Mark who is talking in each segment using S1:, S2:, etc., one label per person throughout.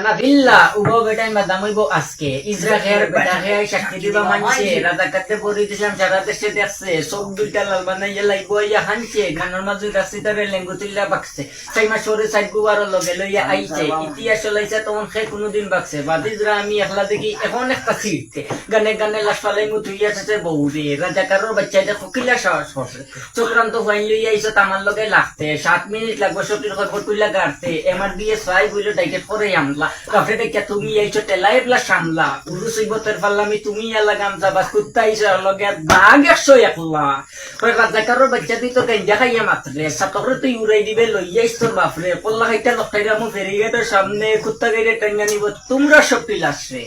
S1: না বিল্লা উগো বেটাই মাদাম হইব আজকে ইসরায়েল বেটা হে শক্তি দিবা মানছে রাজা কাতে পরি দিলাম যারা দেশে দেখছে সব দুইটা লাল বানাইয়া লাইবো ইয়া হানছে গানের মাঝে রাস্তারে লেঙ্গুতিল্লা বাকছে সেই মা সরে সাইড গুয়ারো লগে লইয়া আইছে ইতিহাস লইছে তখন সে কোনদিন বাকছে বাদিজরা আমি একলা দেখি এখন একটা সিটতে গানে গানে লাশালাই মুতুইয়া আছে বহুরে রাজা কারোর বাচ্চাটা ফকিলা সাহস করছে চক্রান্ত হইল লইয়া আইছে আমার লগে লাগতে 7 মিনিট লাগবে সটির খবর তুইলা গাড়তে এমআর দিয়ে সাই বইলো ডাইকে পরে আমলা কাফে দেখে তুমি আইছো টেলাই বলা সামলা পুরুষ ইবতের পাল্লামি তুমি এলা গামজা বাস কুত্তা আইছো লগে বাঘ 101 ওই রাজা কারোর বাচ্চা দিই তো গাঞ্জা খাইয়া মাত্রে সাতরে তুই উড়াই দিবে লইয়াইছ তোর বাপরে পল্লা খাইটা লখাইরা মু ফেরিগেটের সামনে কুত্তা গাইরে টাঙ্গা নিব তোমরা সব পিলাসরে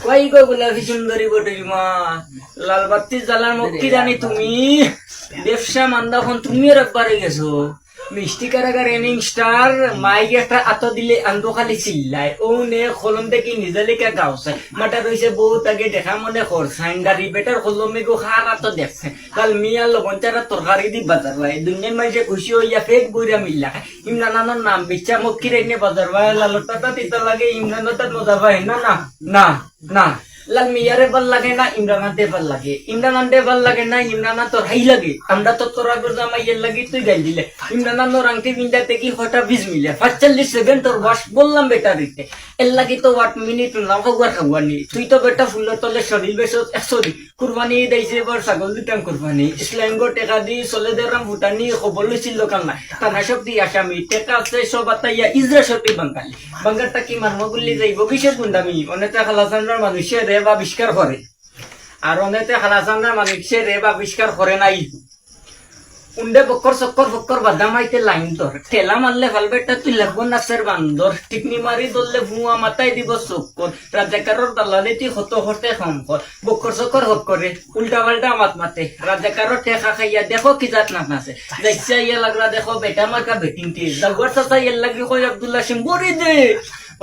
S1: কই গো গোলাপি সুন্দরী বটুই মা লাল বাতি জ্বালার মুক্তি জানি তুমি ব্যবসা মান্দাখন তুমি একবারে গেছো মিষ্টি কারাগার রেনিং স্টার মাইক একটা আতো দিলে আন্দো খালি চিল্লায় ও নে খলম দেখি নিজে লেখা গাওছে মাটা রয়েছে বহুত আগে দেখা মনে করছাইন গাড়ি বেটার খলমে গো খার আতো দেখছে কাল মিয়া লবণ চারা তরকারি দি বাজার ভাই দুনিয়ার মানুষে খুশি হইয়া ফেক বইরা মিল্লা ইমরানানোর নাম বিচ্ছা মক্কি রেনে বাজার ভাই লালটা তিতা লাগে ইমরানের তার মজা ভাই না না না না লাল মিয়ারে ভাল লাগে না ইমরান আনতে ভাল লাগে ইমরান আনতে ভাল লাগে না ইমরান তোর হাই লাগে আমরা তো তোর আগে জামাইয়ের লাগি তুই গাইল দিলে ইমরান আনোর আংটি বিন্দাতে কি হঠাৎ 20 মিলে 45 সেকেন্ড তোর বাস বললাম বেটা দিতে এর লাগি তো 8 মিনিট না খাওয়ানি তুই তো বেটা ফুলের তলে শরীর বেশ 100 কুরবানি দেইছে এবার ছাগল দিতাম কুরবানি ইসলামগো টেকা দি চলে দেরাম ভুটানি খবর লইছিল লোকাল না তানা সব দি আসামি টেকা আছে সব আতাইয়া ইজরা সত্যি বাঙালি বাঙ্গারটা কি মারমো গুলি যাইব বিশেষ গুন্ডামি অনেকটা খালাসান্ডার মানুষের রেব আবিষ্কার করে আর অনেতে খালাসান্ডার মানুষের রেব আবিষ্কার করে নাই উন্ডে বক্কর চক্কর ফক্কর বাদামাইতে লাইন ধর ঠেলা মারলে ভালবেটা তুই লাগবো নাচের বান্দর টিকনি মারি ধরলে ভুয়া মাথায় দিব চক্কর রাজাকারর দালালে তুই হত হতে কম কর বক্কর চক্কর হক করে উল্টা পাল্টা মাত মাতে রাজাকারর ঠেকা খাইয়া দেখো কি জাত না নাচে যাইছা ইয়া লাগলা দেখো বেটা মার্কা বেটিং টি জাগুয়ার চাচা ইয়া লাগি কই আব্দুল্লাহ সিং বড়ি দে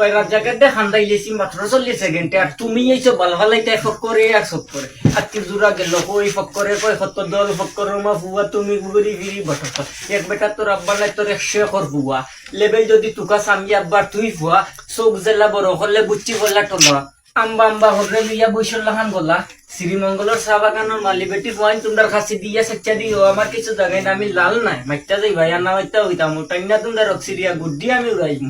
S1: ওই রাজাকার দে খান্দাইলেছি মাত্র 40 সেকেন্ডে আর তুমি এইসব ভালভালাইতে ফক করে আর সব করে আত্মীর জোড়া গেল কই ফক করে কই হত দল ফক করে মা ফুয়া তুমি গুগরি গিরি বটক এক বেটা তোর আব্বা নাই তোর 100 কর ফুয়া লেবেল যদি তুকা সামি আব্বার তুই ফুয়া চোখ জেলা বড় হলে বুচ্চি বললা টলা আম্বা আম্বা হরে লইয়া বৈশল লাহান গলা শ্রীমঙ্গলের চা বাগানের মালি বেটি পয়েন্ট তোমরা খাসি দিয়া সেচ্চা দিও আমার কিছু জায়গায় না আমি লাল নাই মাইটা যাই ভাই না মাইটা হইতাম টাইনা তোমরা রক্সিরিয়া গুড্ডি আমি উড়াইম